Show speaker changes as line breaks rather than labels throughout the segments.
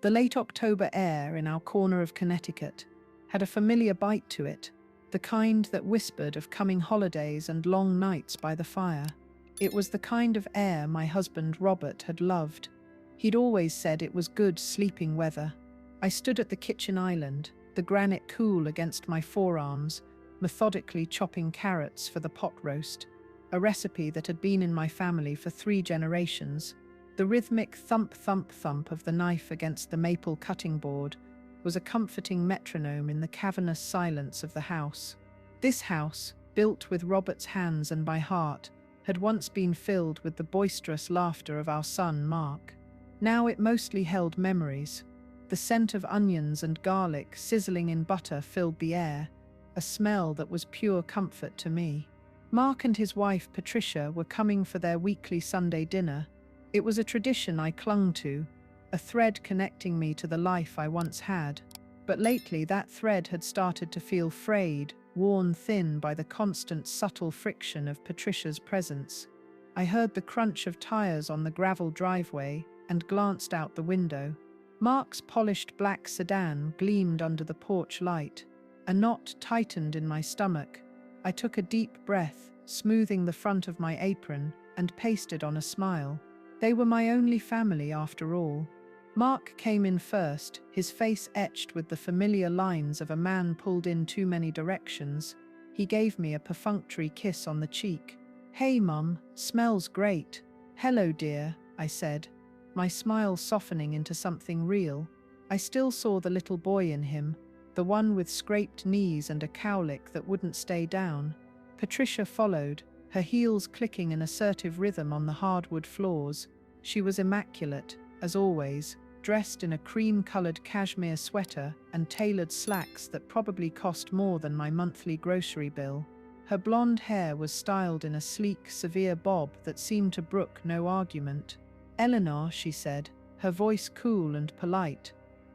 The late October air in our corner of Connecticut had a familiar bite to it, the kind that whispered of coming holidays and long nights by the fire. It was the kind of air my husband Robert had loved. He'd always said it was good sleeping weather. I stood at the kitchen island, the granite cool against my forearms, methodically chopping carrots for the pot roast, a recipe that had been in my family for 3 generations. The rhythmic thump-thump-thump of the knife against the maple cutting board was a comforting metronome in the cavernous silence of the house. This house, built with Robert's hands and by heart, had once been filled with the boisterous laughter of our son Mark. Now it mostly held memories. The scent of onions and garlic sizzling in butter filled the air, a smell that was pure comfort to me. Mark and his wife Patricia were coming for their weekly Sunday dinner. It was a tradition I clung to, a thread connecting me to the life I once had. But lately that thread had started to feel frayed, worn thin by the constant subtle friction of Patricia's presence. I heard the crunch of tires on the gravel driveway and glanced out the window. Mark's polished black sedan gleamed under the porch light. A knot tightened in my stomach. I took a deep breath, smoothing the front of my apron, and pasted on a smile. They were my only family after all. Mark came in first, his face etched with the familiar lines of a man pulled in too many directions. He gave me a perfunctory kiss on the cheek. "Hey, Mum, smells great." "Hello, dear," I said, my smile softening into something real. I still saw the little boy in him, the one with scraped knees and a cowlick that wouldn't stay down. Patricia followed, her heels clicking in assertive rhythm on the hardwood floors. She was immaculate, as always, dressed in a cream-colored cashmere sweater and tailored slacks that probably cost more than my monthly grocery bill. Her blonde hair was styled in a sleek, severe bob that seemed to brook no argument. "Eleanor," she said, her voice cool and polite.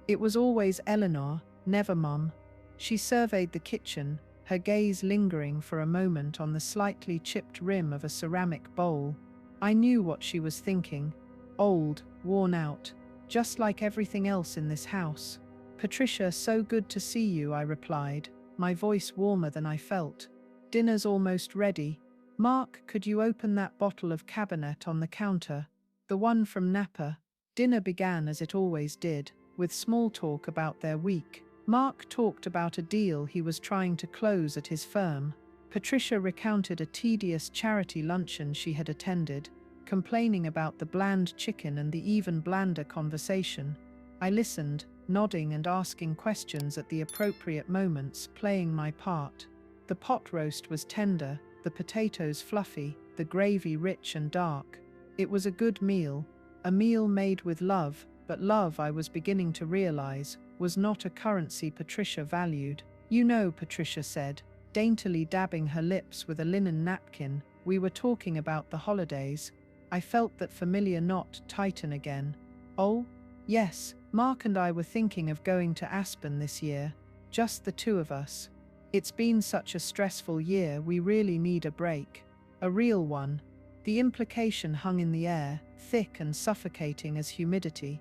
It was always Eleanor, never Mum. She surveyed the kitchen, her gaze lingering for a moment on the slightly chipped rim of a ceramic bowl. I knew what she was thinking. Old, worn out, just like everything else in this house. "Patricia, so good to see you," I replied, my voice warmer than I felt. "Dinner's almost ready. Mark, could you open that bottle of Cabernet on the counter? The one from Napa." Dinner began as it always did, with small talk about their week. Mark talked about a deal he was trying to close at his firm. Patricia recounted a tedious charity luncheon she had attended, complaining about the bland chicken and the even blander conversation. I listened, nodding and asking questions at the appropriate moments, playing my part. The pot roast was tender, the potatoes fluffy, the gravy rich and dark. It was a good meal, a meal made with love, but love, I was beginning to realize, was not a currency Patricia valued. "You know," Patricia said, daintily dabbing her lips with a linen napkin, "we were talking about the holidays." I felt that familiar knot tighten again. "Oh? Yes, Mark and I were thinking of going to Aspen this year, just the two of us. It's been such a stressful year, we really need a break. A real one." The implication hung in the air, thick and suffocating as humidity.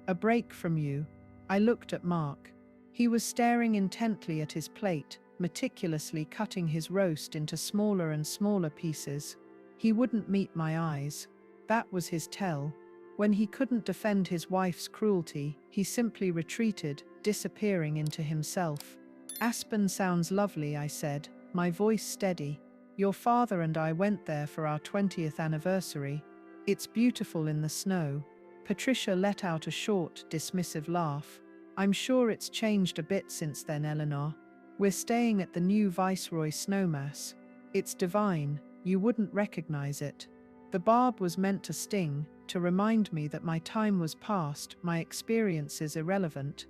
"A break from you." I looked at Mark. He was staring intently at his plate, meticulously cutting his roast into smaller and smaller pieces. He wouldn't meet my eyes. That was his tell. When he couldn't defend his wife's cruelty, he simply retreated, disappearing into himself. "Aspen sounds lovely," I said, my voice steady. "Your father and I went there for our 20th anniversary. It's beautiful in the snow." Patricia let out a short, dismissive laugh. "I'm sure it's changed a bit since then, Eleanor. We're staying at the new Viceroy Snowmass. It's divine, you wouldn't recognize it." The barb was meant to sting, to remind me that my time was past, my experiences irrelevant.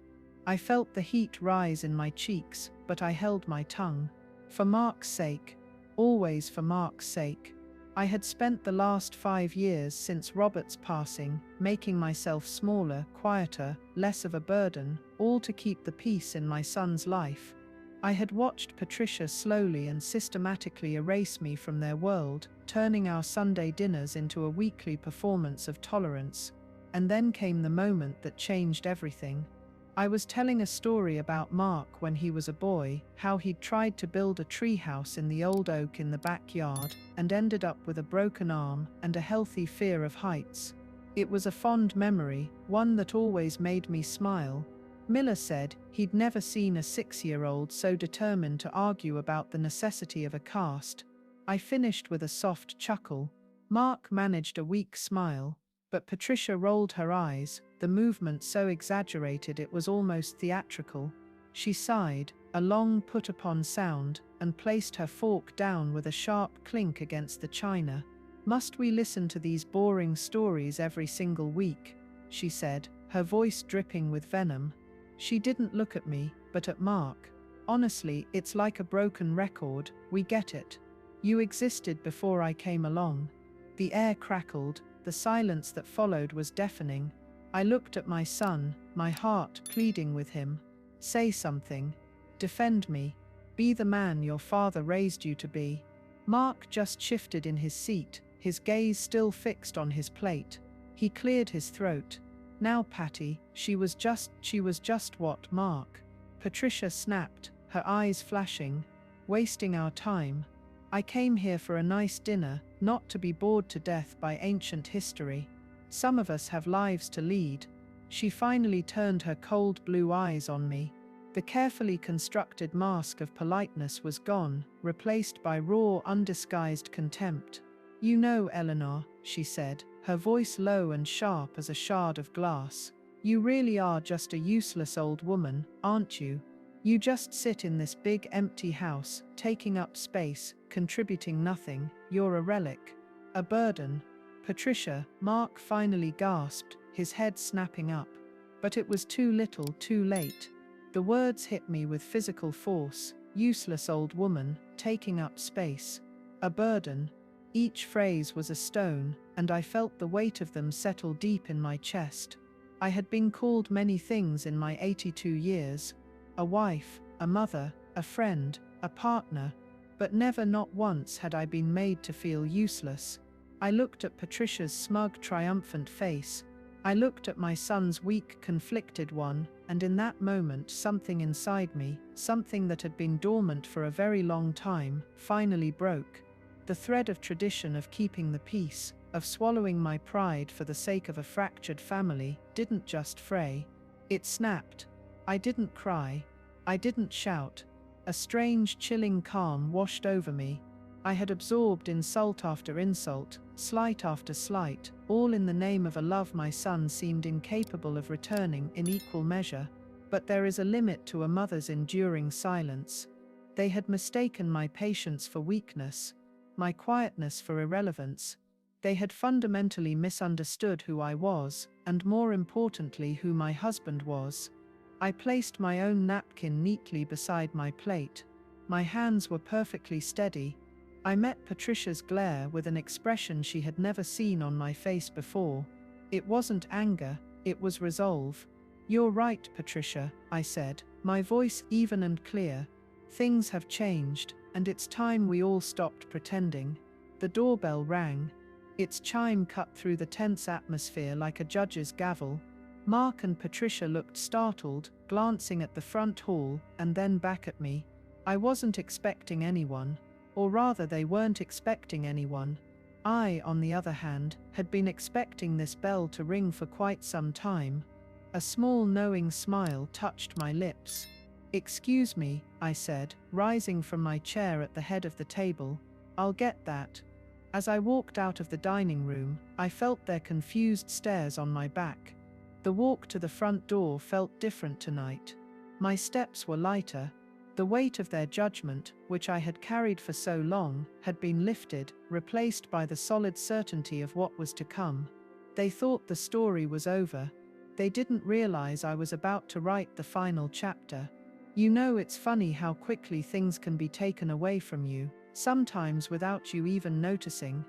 I felt the heat rise in my cheeks, but I held my tongue. For Mark's sake. Always for Mark's sake. I had spent the last 5 years since Robert's passing, making myself smaller, quieter, less of a burden, all to keep the peace in my son's life. I had watched Patricia slowly and systematically erase me from their world, turning our Sunday dinners into a weekly performance of tolerance. And then came the moment that changed everything. I was telling a story about Mark when he was a boy, how he'd tried to build a treehouse in the old oak in the backyard and ended up with a broken arm and a healthy fear of heights. It was a fond memory, one that always made me smile. Miller said he'd never seen a 6-year-old so determined to argue about the necessity of a cast. I finished with a soft chuckle. Mark managed a weak smile, but Patricia rolled her eyes, the movement so exaggerated it was almost theatrical. She sighed, a long put-upon sound, and placed her fork down with a sharp clink against the china. "Must we listen to these boring stories every single week?" she said, her voice dripping with venom. She didn't look at me, but at Mark. "Honestly, it's like a broken record, we get it. You existed before I came along." The air crackled, the silence that followed was deafening. I looked at my son, my heart pleading with him. "Say something. Defend me. Be the man your father raised you to be." Mark just shifted in his seat, his gaze still fixed on his plate. He cleared his throat. "Now, Patty, she was just what, Mark?" Patricia snapped, her eyes flashing. "Wasting our time. I came here for a nice dinner, not to be bored to death by ancient history. Some of us have lives to lead." She finally turned her cold blue eyes on me. The carefully constructed mask of politeness was gone, replaced by raw, undisguised contempt. "You know, Eleanor," she said, her voice low and sharp as a shard of glass, "you really are just a useless old woman, aren't you? You just sit in this big empty house, taking up space, contributing nothing. You're a relic. A burden." "Patricia," Mark finally gasped, his head snapping up. But it was too little, too late. The words hit me with physical force. Useless old woman, taking up space. A burden. Each phrase was a stone, and I felt the weight of them settle deep in my chest. I had been called many things in my 82 years. A wife, a mother, a friend, a partner, but never, not once, had I been made to feel useless. I looked at Patricia's smug, triumphant face. I looked at my son's weak, conflicted one, and in that moment something inside me, something that had been dormant for a very long time, finally broke. The thread of tradition, of keeping the peace, of swallowing my pride for the sake of a fractured family, didn't just fray. It snapped. I didn't cry. I didn't shout. A strange, chilling calm washed over me. I had absorbed insult after insult, slight after slight, all in the name of a love my son seemed incapable of returning in equal measure. But there is a limit to a mother's enduring silence. They had mistaken my patience for weakness, my quietness for irrelevance. They had fundamentally misunderstood who I was, and more importantly, who my husband was. I placed my own napkin neatly beside my plate. My hands were perfectly steady. I met Patricia's glare with an expression she had never seen on my face before. It wasn't anger, it was resolve. "You're right, Patricia," I said, my voice even and clear. "Things have changed, and it's time we all stopped pretending." The doorbell rang. Its chime cut through the tense atmosphere like a judge's gavel. Mark and Patricia looked startled, glancing at the front hall and then back at me. I wasn't expecting anyone, or rather they weren't expecting anyone. I, on the other hand, had been expecting this bell to ring for quite some time. A small knowing smile touched my lips. "Excuse me," I said, rising from my chair at the head of the table. "I'll get that." As I walked out of the dining room, I felt their confused stares on my back. The walk to the front door felt different tonight. My steps were lighter. The weight of their judgment, which I had carried for so long, had been lifted, replaced by the solid certainty of what was to come. They thought the story was over. They didn't realize I was about to write the final chapter. You know, it's funny how quickly things can be taken away from you, sometimes without you even noticing.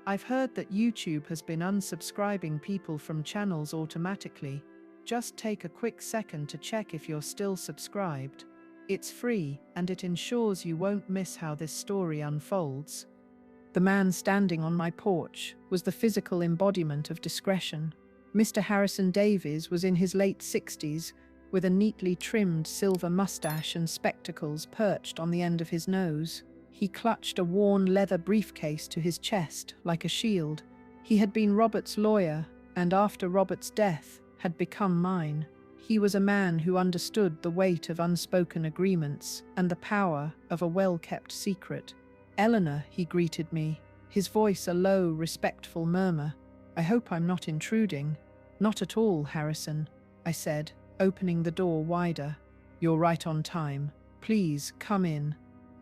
I've heard that YouTube has been unsubscribing people from channels automatically. Just take a quick second to check if you're still subscribed. It's free, and it ensures you won't miss how this story unfolds. The man standing on my porch was the physical embodiment of discretion. Mr. Harrison Davies was in his late 60s, with a neatly trimmed silver mustache and spectacles perched on the end of his nose. He clutched a worn leather briefcase to his chest like a shield. He had been Robert's lawyer, and after Robert's death, had become mine. He was a man who understood the weight of unspoken agreements and the power of a well-kept secret. "Eleanor," he greeted me, his voice a low, respectful murmur. "I hope I'm not intruding." "Not at all, Harrison," I said, opening the door wider. "You're right on time. Please, come in."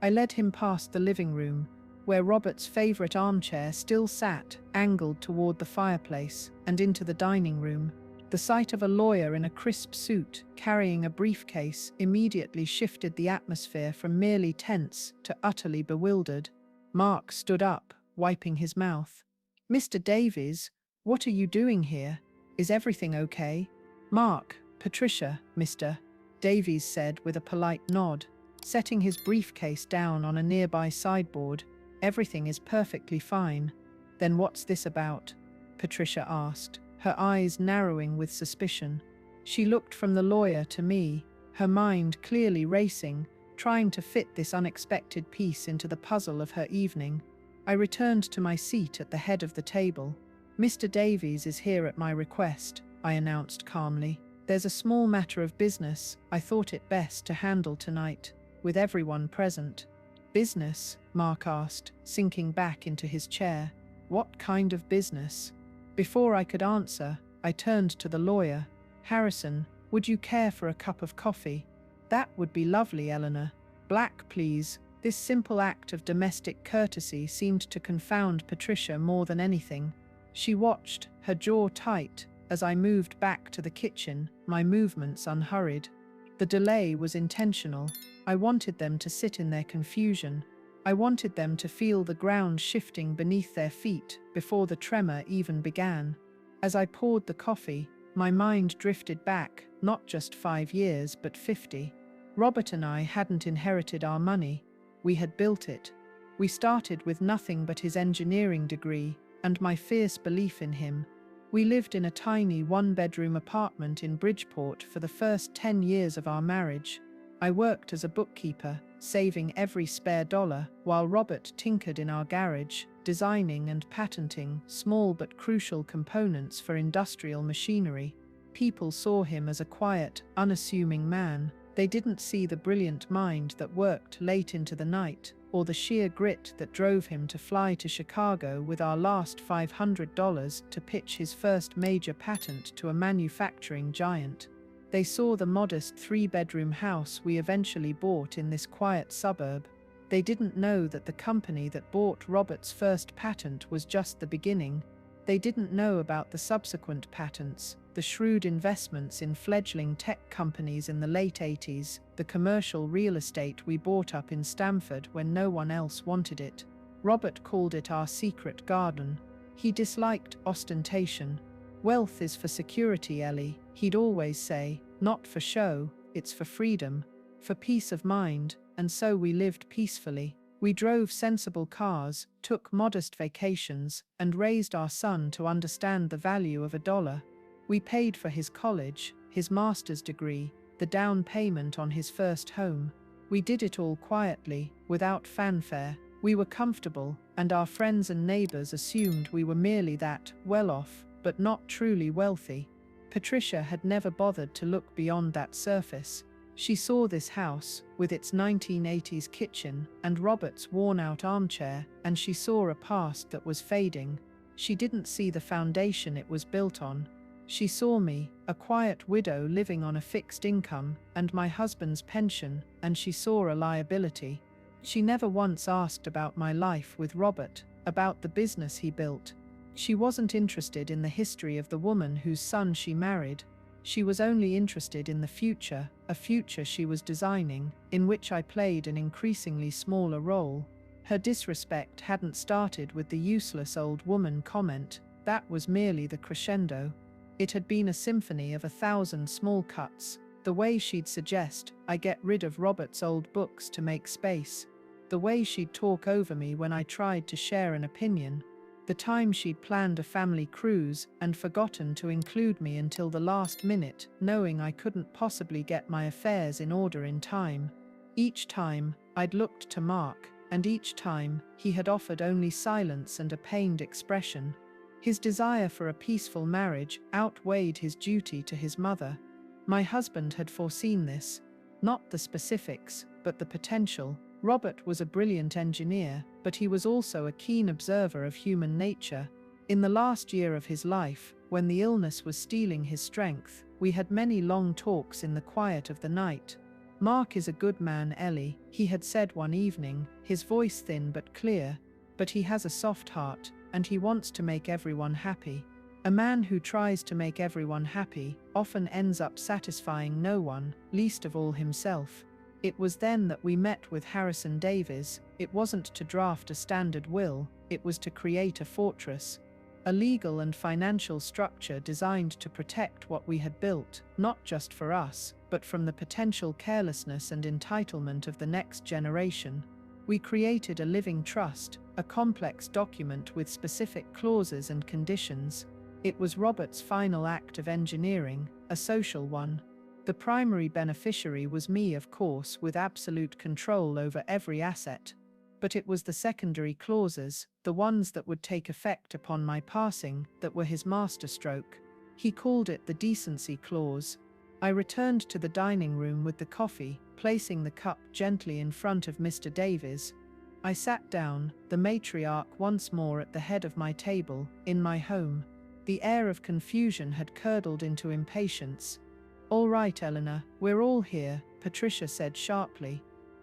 I led him past the living room, where Robert's favorite armchair still sat, angled toward the fireplace, and into the dining room. The sight of a lawyer in a crisp suit, carrying a briefcase, immediately shifted the atmosphere from merely tense to utterly bewildered. Mark stood up, wiping his mouth. "Mr. Davies, what are you doing here? Is everything okay?" "Mark, Patricia, Mr. Davies said with a polite nod, setting his briefcase down on a nearby sideboard. "Everything is perfectly fine." "Then what's this about?" Patricia asked, her eyes narrowing with suspicion. She looked from the lawyer to me, her mind clearly racing, trying to fit this unexpected piece into the puzzle of her evening. I returned to my seat at the head of the table. "Mr. Davies is here at my request," I announced calmly. "There's a small matter of business I thought it best to handle tonight, with everyone present." "Business?" Mark asked, sinking back into his chair. "What kind of business?" Before I could answer, I turned to the lawyer. "Harrison, would you care for a cup of coffee?" "That would be lovely, Eleanor. Black, please." This simple act of domestic courtesy seemed to confound Patricia more than anything. She watched, her jaw tight, as I moved back to the kitchen, my movements unhurried. The delay was intentional. I wanted them to sit in their confusion. I wanted them to feel the ground shifting beneath their feet before the tremor even began. As I poured the coffee, my mind drifted back, not just 5 years, but 50. Robert and I hadn't inherited our money. We had built it. We started with nothing but his engineering degree and my fierce belief in him. We lived in a tiny one-bedroom apartment in Bridgeport for the first 10 years of our marriage. I worked as a bookkeeper, saving every spare dollar, while Robert tinkered in our garage, designing and patenting small but crucial components for industrial machinery. People saw him as a quiet, unassuming man. They didn't see the brilliant mind that worked late into the night, or the sheer grit that drove him to fly to Chicago with our last $500 to pitch his first major patent to a manufacturing giant. They saw the modest 3-bedroom house we eventually bought in this quiet suburb. They didn't know that the company that bought Robert's first patent was just the beginning. They didn't know about the subsequent patents, the shrewd investments in fledgling tech companies in the late 80s, the commercial real estate we bought up in Stamford when no one else wanted it. Robert called it our secret garden. He disliked ostentation. "Wealth is for security, Ellie," he'd always say. "Not for show, it's for freedom, for peace of mind," and so we lived peacefully. We drove sensible cars, took modest vacations, and raised our son to understand the value of a dollar. We paid for his college, his master's degree, the down payment on his first home. We did it all quietly, without fanfare. We were comfortable, and our friends and neighbors assumed we were merely that, well-off, but not truly wealthy. Patricia had never bothered to look beyond that surface. She saw this house, with its 1980s kitchen and Robert's worn-out armchair, and she saw a past that was fading. She didn't see the foundation it was built on. She saw me, a quiet widow living on a fixed income, and my husband's pension, and she saw a liability. She never once asked about my life with Robert, about the business he built. She wasn't interested in the history of the woman whose son she married. She was only interested in the future, a future she was designing, in which I played an increasingly smaller role. Her disrespect hadn't started with the useless old woman comment. That was merely the crescendo. It had been a symphony of 1,000 small cuts, the way she'd suggest I get rid of Robert's old books to make space, the way she'd talk over me when I tried to share an opinion. The time she'd planned a family cruise and forgotten to include me until the last minute, knowing I couldn't possibly get my affairs in order in time. Each time, I'd looked to Mark, and each time, he had offered only silence and a pained expression. His desire for a peaceful marriage outweighed his duty to his mother. My husband had foreseen this. Not the specifics, but the potential. Robert was a brilliant engineer, but he was also a keen observer of human nature. In the last year of his life, when the illness was stealing his strength, we had many long talks in the quiet of the night. "Mark is a good man, Ellie," he had said one evening, his voice thin but clear, "but he has a soft heart, and he wants to make everyone happy. A man who tries to make everyone happy often ends up satisfying no one, least of all himself." It was then that we met with Harrison Davies. It wasn't to draft a standard will, it was to create a fortress. A legal and financial structure designed to protect what we had built, not just for us, but from the potential carelessness and entitlement of the next generation. We created a living trust, a complex document with specific clauses and conditions. It was Robert's final act of engineering, a social one. The primary beneficiary was me, of course, with absolute control over every asset. But it was the secondary clauses, the ones that would take effect upon my passing, that were his masterstroke. He called it the Decency Clause. I returned to the dining room with the coffee, placing the cup gently in front of Mr. Davies. I sat down, the matriarch once more at the head of my table, in my home. The air of confusion had curdled into impatience. "All right, Eleanor, we're all here," Patricia said sharply.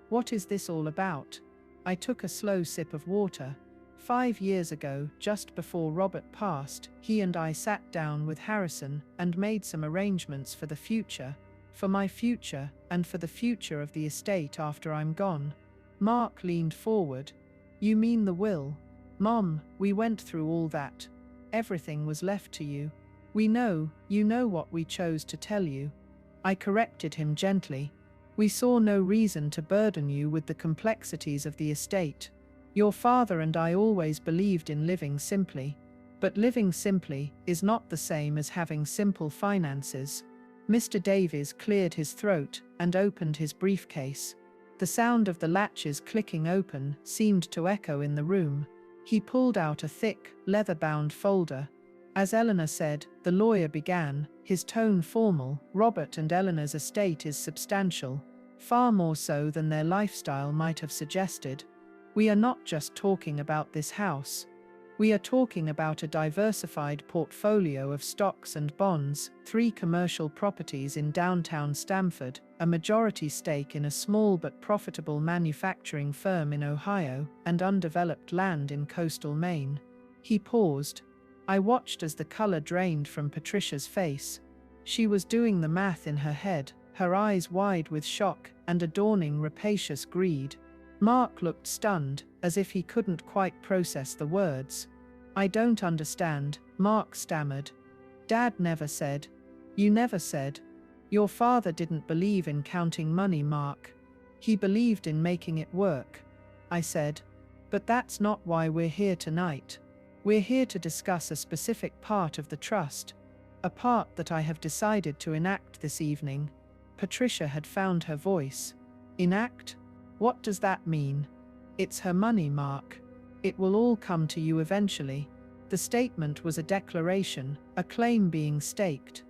"What is this all about?" I took a slow sip of water. 5 years ago, just before Robert passed, he and I sat down with Harrison and made some arrangements for the future. For my future, and for the future of the estate after I'm gone. Mark leaned forward. "You mean the will?" "Mom, we went through all that. Everything was left to you. We know, you know what we chose to tell you." I corrected him gently. "We saw no reason to burden you with the complexities of the estate. Your father and I always believed in living simply. But living simply is not the same as having simple finances." Mr. Davies cleared his throat and opened his briefcase. The sound of the latches clicking open seemed to echo in the room. He pulled out a thick, leather-bound folder. As Eleanor said, the lawyer began, his tone formal. "Robert and Eleanor's estate is substantial, far more so than their lifestyle might have suggested. We are not just talking about this house. We are talking about a diversified portfolio of stocks and bonds, 3 commercial properties in downtown Stamford, a majority stake in a small but profitable manufacturing firm in Ohio, and undeveloped land in coastal Maine." He paused. I watched as the color drained from Patricia's face. She was doing the math in her head, her eyes wide with shock and a dawning rapacious greed. Mark looked stunned, as if he couldn't quite process the words. "I don't understand," Mark stammered. "Dad never said." "You never said. Your father didn't believe in counting money, Mark. He believed in making it work," I said. "But that's not why we're here tonight. We're here to discuss a specific part of the trust, a part that I have decided to enact this evening." Patricia had found her voice. "Enact? What does that mean?" "It's her money, Mark. It will all come to you eventually." The statement was a declaration, a claim being staked.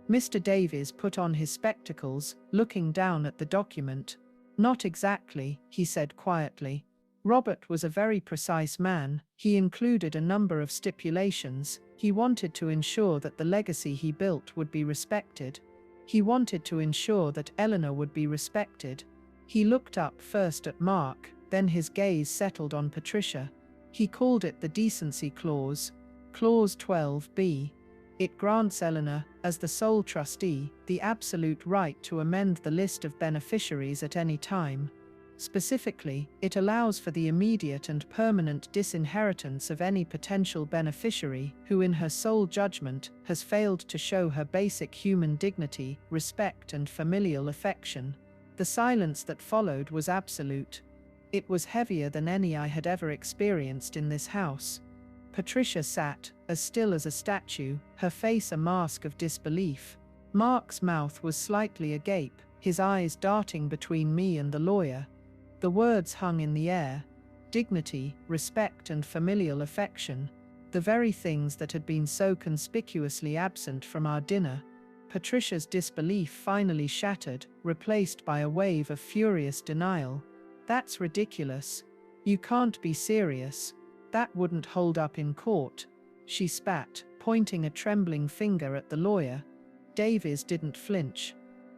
Mr. Davies put on his spectacles, looking down at the document. "Not exactly," he said quietly. Robert was a very precise man. He included a number of stipulations. He wanted to ensure that the legacy he built would be respected. He wanted to ensure that Eleanor would be respected. He looked up first at Mark, then his gaze settled on Patricia. He called it the Decency Clause, Clause 12b. It grants Eleanor, as the sole trustee, the absolute right to amend the list of beneficiaries at any time. Specifically, it allows for the immediate and permanent disinheritance of any potential beneficiary who, in her sole judgment, has failed to show her basic human dignity, respect, and familial affection. The silence that followed was absolute. It was heavier than any I had ever experienced in this house. Patricia sat, as still as a statue, her face a mask of disbelief. Mark's mouth was slightly agape, his eyes darting between me and the lawyer. The words hung in the air. Dignity, respect and familial affection. The very things that had been so conspicuously absent from our dinner. Patricia's disbelief finally shattered, replaced by a wave of furious denial. "That's ridiculous. You can't be serious. That wouldn't hold up in court," she spat, pointing a trembling finger at the lawyer. Davies didn't flinch.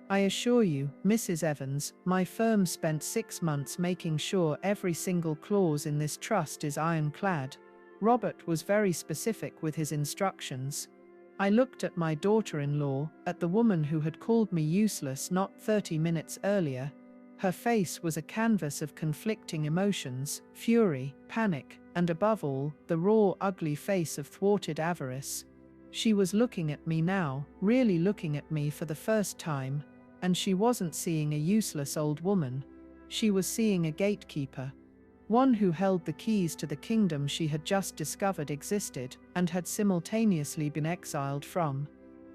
"I assure you, Mrs. Evans, my firm spent 6 months making sure every single clause in this trust is ironclad. Robert was very specific with his instructions." I looked at my daughter-in-law, at the woman who had called me useless not 30 minutes earlier. Her face was a canvas of conflicting emotions, fury, panic, and above all, the raw, ugly face of thwarted avarice. She was looking at me now, really looking at me for the first time, and she wasn't seeing a useless old woman. She was seeing a gatekeeper. One who held the keys to the kingdom she had just discovered existed, and had simultaneously been exiled from.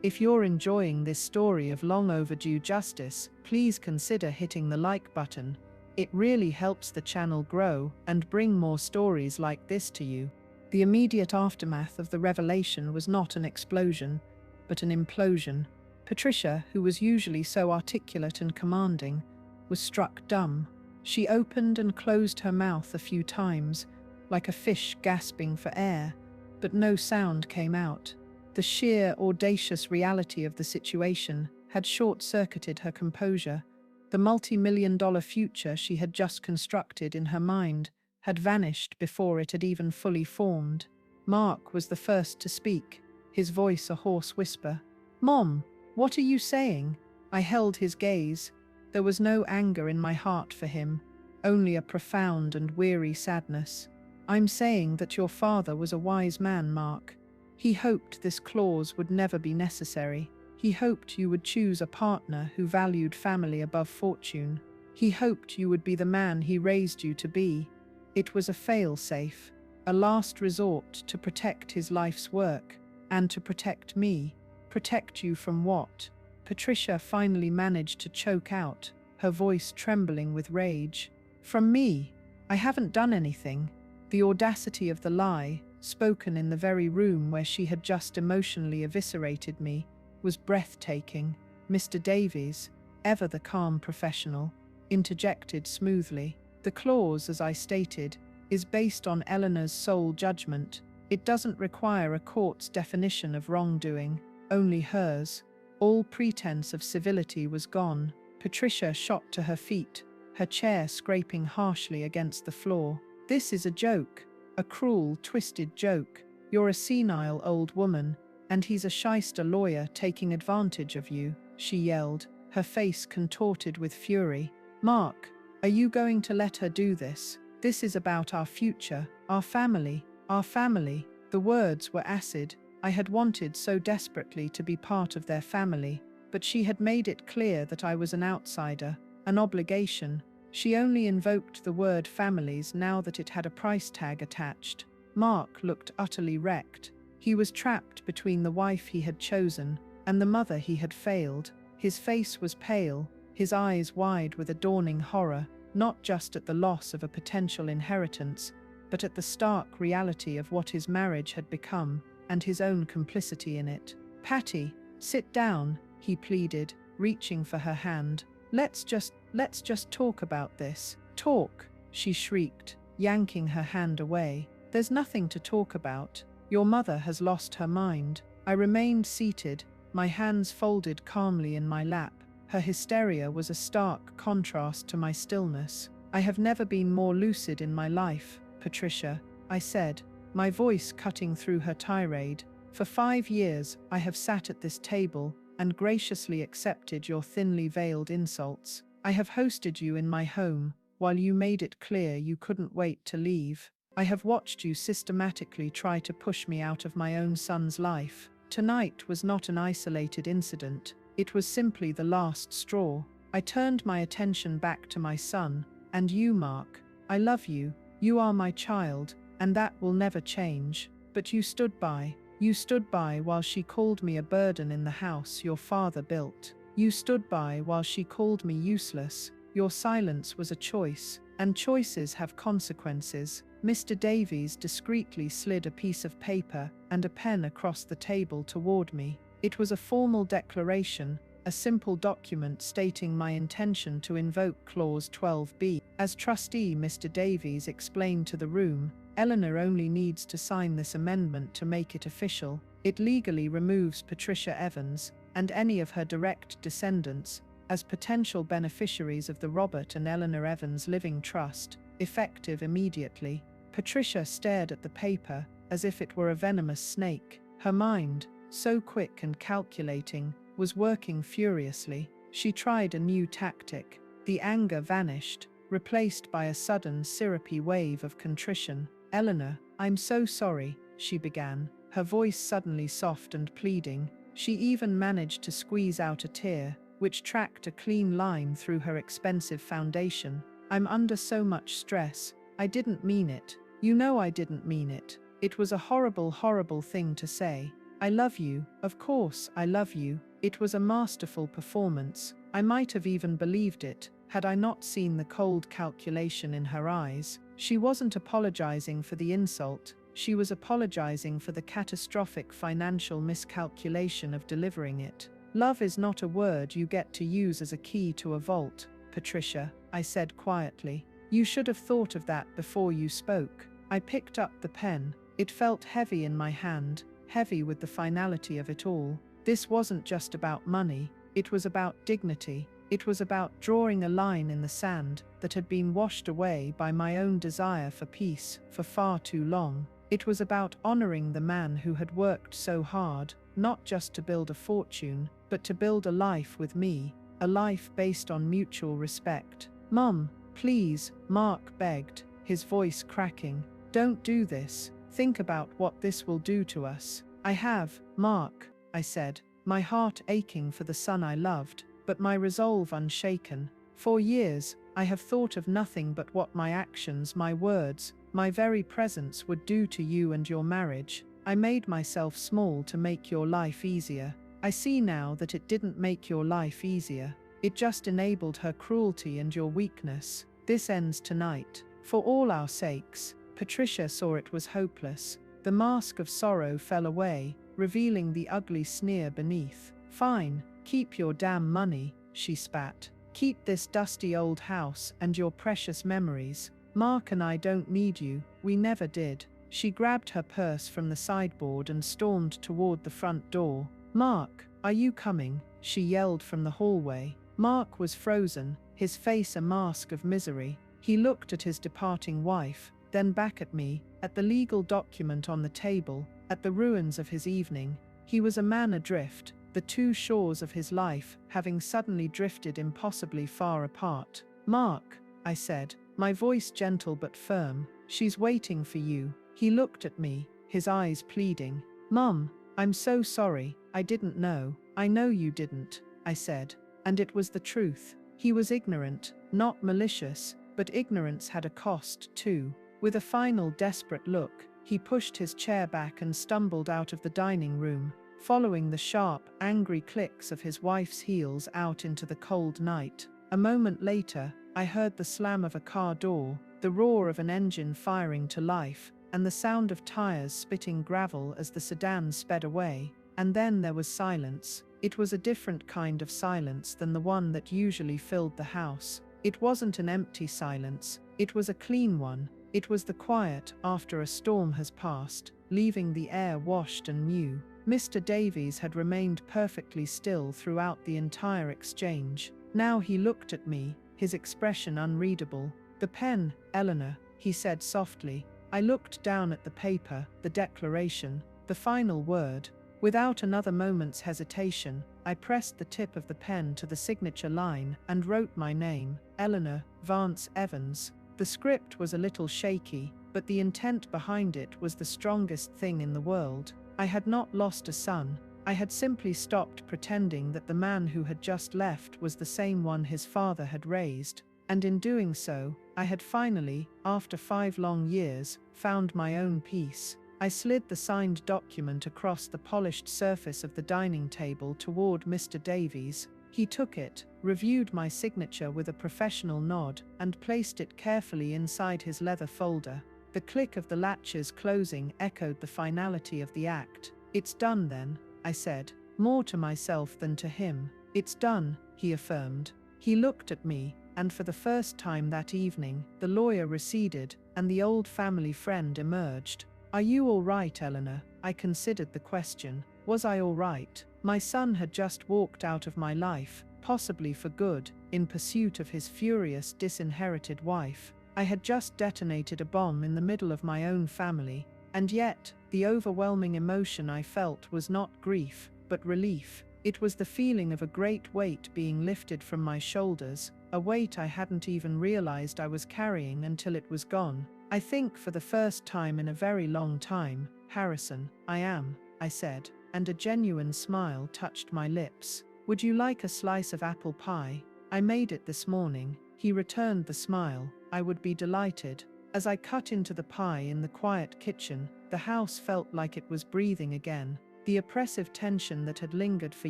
If you're enjoying this story of long overdue justice, please consider hitting the like button. It really helps the channel grow and bring more stories like this to you. The immediate aftermath of the revelation was not an explosion, but an implosion. Patricia, who was usually so articulate and commanding, was struck dumb. She opened and closed her mouth a few times, like a fish gasping for air, but no sound came out. The sheer, audacious reality of the situation had short-circuited her composure. The multi-million-dollar future she had just constructed in her mind had vanished before it had even fully formed. Mark was the first to speak, his voice a hoarse whisper. "Mom, what are you saying?" I held his gaze. There was no anger in my heart for him, only a profound and weary sadness. "I'm saying that your father was a wise man, Mark. He hoped this clause would never be necessary. He hoped you would choose a partner who valued family above fortune. He hoped you would be the man he raised you to be. It was a fail-safe, a last resort to protect his life's work, and to protect me." "Protect you from what?" Patricia finally managed to choke out, her voice trembling with rage. "From me. I haven't done anything." The audacity of the lie, spoken in the very room where she had just emotionally eviscerated me, was breathtaking. Mr. Davies, ever the calm professional, interjected smoothly. "The clause, as I stated, is based on Eleanor's sole judgment. It doesn't require a court's definition of wrongdoing, only hers." All pretense of civility was gone. Patricia shot to her feet, her chair scraping harshly against the floor. "This is a joke, a cruel, twisted joke. You're a senile old woman, and he's a shyster lawyer taking advantage of you," she yelled, her face contorted with fury. "Mark, are you going to let her do this? This is about our future, our family, our family." The words were acid. I had wanted so desperately to be part of their family, but she had made it clear that I was an outsider, an obligation. She only invoked the word families now that it had a price tag attached. Mark looked utterly wrecked. He was trapped between the wife he had chosen and the mother he had failed. His face was pale, his eyes wide with a dawning horror, not just at the loss of a potential inheritance, but at the stark reality of what his marriage had become, and his own complicity in it. "Patty, sit down," he pleaded, reaching for her hand. Let's just talk about this." "Talk," she shrieked, yanking her hand away. "There's nothing to talk about. Your mother has lost her mind." I remained seated, my hands folded calmly in my lap. Her hysteria was a stark contrast to my stillness. "I have never been more lucid in my life, Patricia," I said, my voice cutting through her tirade. "For 5 years, I have sat at this table and graciously accepted your thinly veiled insults. I have hosted you in my home, while you made it clear you couldn't wait to leave. I have watched you systematically try to push me out of my own son's life. Tonight was not an isolated incident. It was simply the last straw. I turned my attention back to my son, and you, Mark. I love you. You are my child, and that will never change. But you stood by. You stood by while she called me a burden in the house your father built. You stood by while she called me useless. Your silence was a choice, and choices have consequences. Mr. Davies discreetly slid a piece of paper and a pen across the table toward me. It was a formal declaration, a simple document stating my intention to invoke Clause 12b. As trustee, Mr. Davies explained to the room, Eleanor only needs to sign this amendment to make it official. It legally removes Patricia Evans and any of her direct descendants as potential beneficiaries of the Robert and Eleanor Evans Living Trust, effective immediately. Patricia stared at the paper as if it were a venomous snake. Her mind, so quick and calculating, was working furiously. She tried a new tactic. The anger vanished, replaced by a sudden syrupy wave of contrition. "Eleanor, I'm so sorry," she began, her voice suddenly soft and pleading. She even managed to squeeze out a tear, which tracked a clean line through her expensive foundation. "I'm under so much stress. I didn't mean it. You know I didn't mean it. It was a horrible, horrible thing to say. I love you. Of course, I love you." It was a masterful performance. I might have even believed it, had I not seen the cold calculation in her eyes. She wasn't apologizing for the insult. She was apologizing for the catastrophic financial miscalculation of delivering it. "Love is not a word you get to use as a key to a vault, Patricia," I said quietly. "You should have thought of that before you spoke." I picked up the pen. It felt heavy in my hand, heavy with the finality of it all. This wasn't just about money. It was about dignity. It was about drawing a line in the sand that had been washed away by my own desire for peace for far too long. It was about honoring the man who had worked so hard, not just to build a fortune, but to build a life with me, a life based on mutual respect. "Mum, please," Mark begged, his voice cracking. "Don't do this. Think about what this will do to us." "I have, Mark," I said, my heart aching for the son I loved, but my resolve unshaken. "For years, I have thought of nothing but what my actions, my words, my very presence would do to you and your marriage. I made myself small to make your life easier. I see now that it didn't make your life easier. It just enabled her cruelty and your weakness. This ends tonight. For all our sakes." Patricia saw it was hopeless. The mask of sorrow fell away, revealing the ugly sneer beneath. "Fine, keep your damn money," she spat. "Keep this dusty old house and your precious memories. Mark and I don't need you, we never did." She grabbed her purse from the sideboard and stormed toward the front door. "Mark, are you coming?" she yelled from the hallway. Mark was frozen, his face a mask of misery. He looked at his departing wife, then back at me, at the legal document on the table, at the ruins of his evening. He was a man adrift, the two shores of his life having suddenly drifted impossibly far apart. "Mark," I said, my voice gentle but firm, "she's waiting for you." He looked at me, his eyes pleading. "Mum, I'm so sorry, I didn't know." "I know you didn't," I said, and it was the truth. He was ignorant, not malicious, but ignorance had a cost too. With a final desperate look, he pushed his chair back and stumbled out of the dining room, following the sharp, angry clicks of his wife's heels out into the cold night. A moment later, I heard the slam of a car door, the roar of an engine firing to life, and the sound of tires spitting gravel as the sedan sped away. And then there was silence. It was a different kind of silence than the one that usually filled the house. It wasn't an empty silence, it was a clean one. It was the quiet after a storm has passed, leaving the air washed and new. Mr. Davies had remained perfectly still throughout the entire exchange. Now he looked at me, his expression unreadable. "The pen, Eleanor," he said softly. I looked down at the paper, the declaration, the final word. Without another moment's hesitation, I pressed the tip of the pen to the signature line and wrote my name, Eleanor Vance Evans. The script was a little shaky, but the intent behind it was the strongest thing in the world. I had not lost a son. I had simply stopped pretending that the man who had just left was the same one his father had raised, and in doing so, I had finally, after 5 long years, found my own peace. I slid the signed document across the polished surface of the dining table toward Mr. Davies. He took it, reviewed my signature with a professional nod, and placed it carefully inside his leather folder. The click of the latches closing echoed the finality of the act. "It's done then," I said, more to myself than to him. "It's done," he affirmed. He looked at me, and for the first time that evening, the lawyer receded, and the old family friend emerged. "Are you all right, Eleanor?" I considered the question. Was I all right? My son had just walked out of my life, possibly for good, in pursuit of his furious, disinherited wife. I had just detonated a bomb in the middle of my own family, and yet, the overwhelming emotion I felt was not grief, but relief. It was the feeling of a great weight being lifted from my shoulders, a weight I hadn't even realized I was carrying until it was gone. "I think for the first time in a very long time, Harrison, I am," I said, and a genuine smile touched my lips. "Would you like a slice of apple pie? I made it this morning." He returned the smile. "I would be delighted." As I cut into the pie in the quiet kitchen, the house felt like it was breathing again. The oppressive tension that had lingered for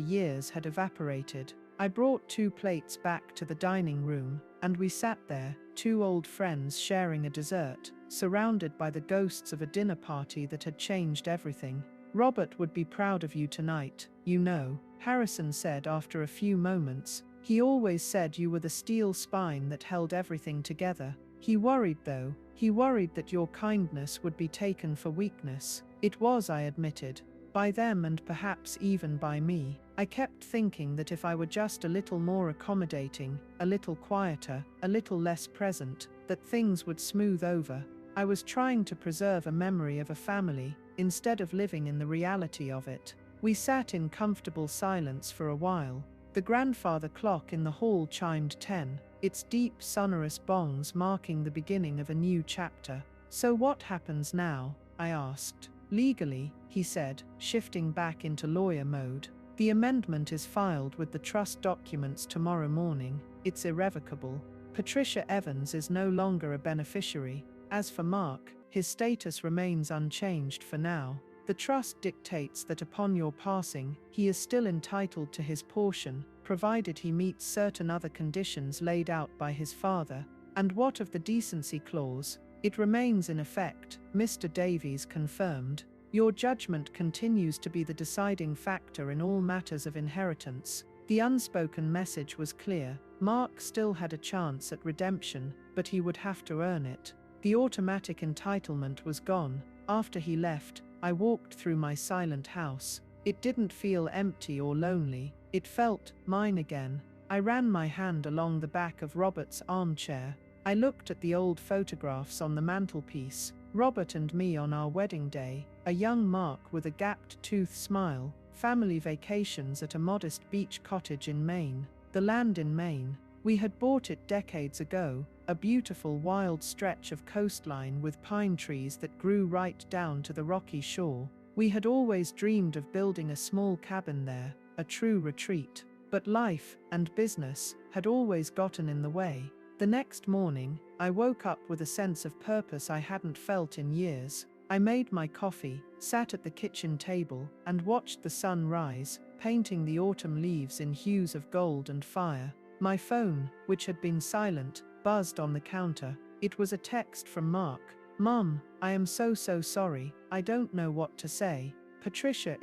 years had evaporated. I brought 2 plates back to the dining room, and we sat there, 2 old friends sharing a dessert, surrounded by the ghosts of a dinner party that had changed everything. "Robert would be proud of you tonight, you know," Harrison said after a few moments. "He always said you were the steel spine that held everything together. He worried though. He worried that your kindness would be taken for weakness." It was, I admitted. By them and perhaps even by me. I kept thinking that if I were just a little more accommodating, a little quieter, a little less present, that things would smooth over. I was trying to preserve a memory of a family, instead of living in the reality of it. We sat in comfortable silence for a while. The grandfather clock in the hall chimed 10, its deep sonorous bongs marking the beginning of a new chapter. "So what happens now?" I asked. "Legally," he said, shifting back into lawyer mode. "The amendment is filed with the trust documents tomorrow morning. It's irrevocable. Patricia Evans is no longer a beneficiary. As for Mark, his status remains unchanged for now. The trust dictates that upon your passing, he is still entitled to his portion, provided he meets certain other conditions laid out by his father." "And what of the Decency Clause?" "It remains in effect," Mr. Davies confirmed. "Your judgment continues to be the deciding factor in all matters of inheritance." The unspoken message was clear. Mark still had a chance at redemption, but he would have to earn it. The automatic entitlement was gone. After he left, I walked through my silent house. It didn't feel empty or lonely. It felt mine again. I ran my hand along the back of Robert's armchair. I looked at the old photographs on the mantelpiece. Robert and me on our wedding day, a young Mark with a gapped-toothed smile, family vacations at a modest beach cottage in Maine. The land in Maine. We had bought it decades ago, a beautiful wild stretch of coastline with pine trees that grew right down to the rocky shore. We had always dreamed of building a small cabin there, a true retreat. But life and business had always gotten in the way. The next morning, I woke up with a sense of purpose I hadn't felt in years. I made my coffee, sat at the kitchen table, and watched the sun rise, painting the autumn leaves in hues of gold and fire. My phone, which had been silent, buzzed on the counter. It was a text from Mark. "Mum, I am so sorry, I don't know what to say. Patricia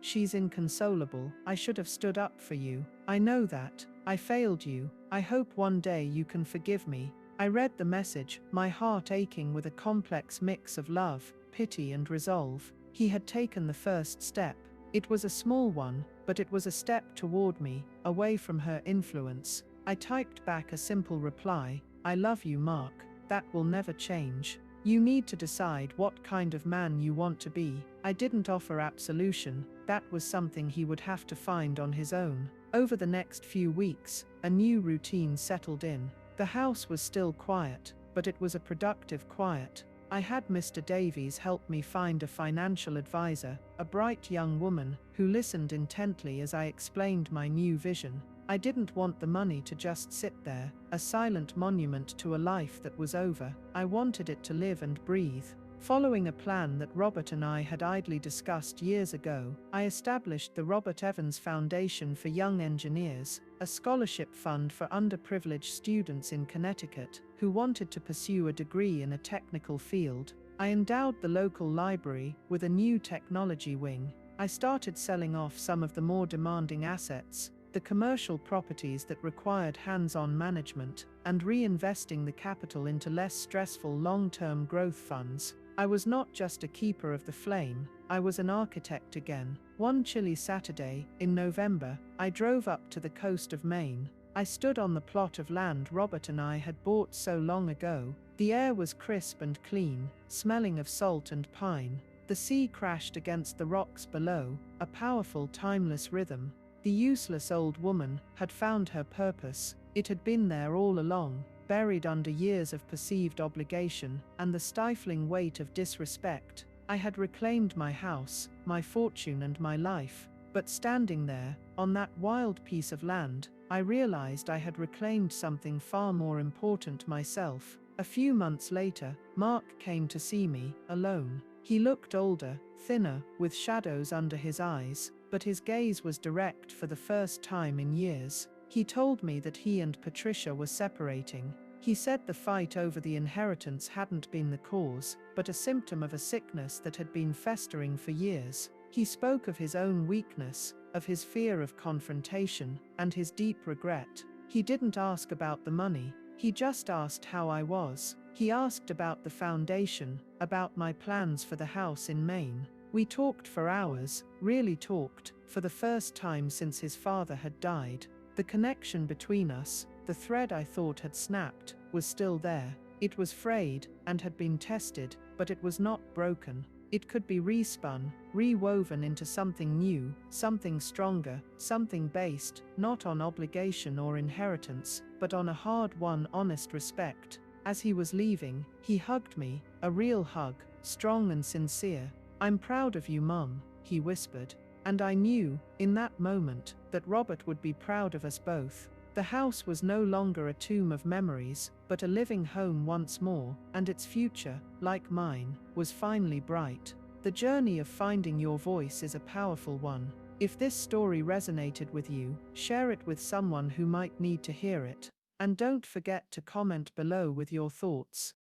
she's inconsolable. I should have stood up for you. I know that. I failed you. I hope one day you can forgive me." I read the message, my heart aching with a complex mix of love, pity and resolve. He had taken the first step. It was a small one, but it was a step toward me, away from her influence. I typed back a simple reply. "I love you, Mark. That will never change. You need to decide what kind of man you want to be." I didn't offer absolution. That was something he would have to find on his own. Over the next few weeks, a new routine settled in. The house was still quiet, but it was a productive quiet. I had Mr. Davies help me find a financial advisor, a bright young woman who listened intently as I explained my new vision. I didn't want the money to just sit there, a silent monument to a life that was over. I wanted it to live and breathe. Following a plan that Robert and I had idly discussed years ago, I established the Robert Evans Foundation for Young Engineers, a scholarship fund for underprivileged students in Connecticut who wanted to pursue a degree in a technical field. I endowed the local library with a new technology wing. I started selling off some of the more demanding assets, the commercial properties that required hands-on management, and reinvesting the capital into less stressful long-term growth funds. I was not just a keeper of the flame, I was an architect again. One chilly Saturday, in November, I drove up to the coast of Maine. I stood on the plot of land Robert and I had bought so long ago. The air was crisp and clean, smelling of salt and pine. The sea crashed against the rocks below, a powerful, timeless rhythm. The useless old woman had found her purpose. It had been there all along, buried under years of perceived obligation and the stifling weight of disrespect. I had reclaimed my house, my fortune and my life, but standing there, on that wild piece of land, I realized I had reclaimed something far more important myself. A few months later, Mark came to see me, alone. He looked older, thinner, with shadows under his eyes, but his gaze was direct for the first time in years. He told me that he and Patricia were separating. He said the fight over the inheritance hadn't been the cause, but a symptom of a sickness that had been festering for years. He spoke of his own weakness, of his fear of confrontation, and his deep regret. He didn't ask about the money, he just asked how I was. He asked about the foundation, about my plans for the house in Maine. We talked for hours, really talked, for the first time since his father had died. The connection between us, the thread I thought had snapped, was still there. It was frayed, and had been tested, but it was not broken. It could be respun, rewoven into something new, something stronger, something based, not on obligation or inheritance, but on a hard-won honest respect. As he was leaving, he hugged me, a real hug, strong and sincere. "I'm proud of you, Mum," he whispered. And I knew, in that moment, that Robert would be proud of us both. The house was no longer a tomb of memories, but a living home once more, and its future, like mine, was finally bright. The journey of finding your voice is a powerful one. If this story resonated with you, share it with someone who might need to hear it. And don't forget to comment below with your thoughts.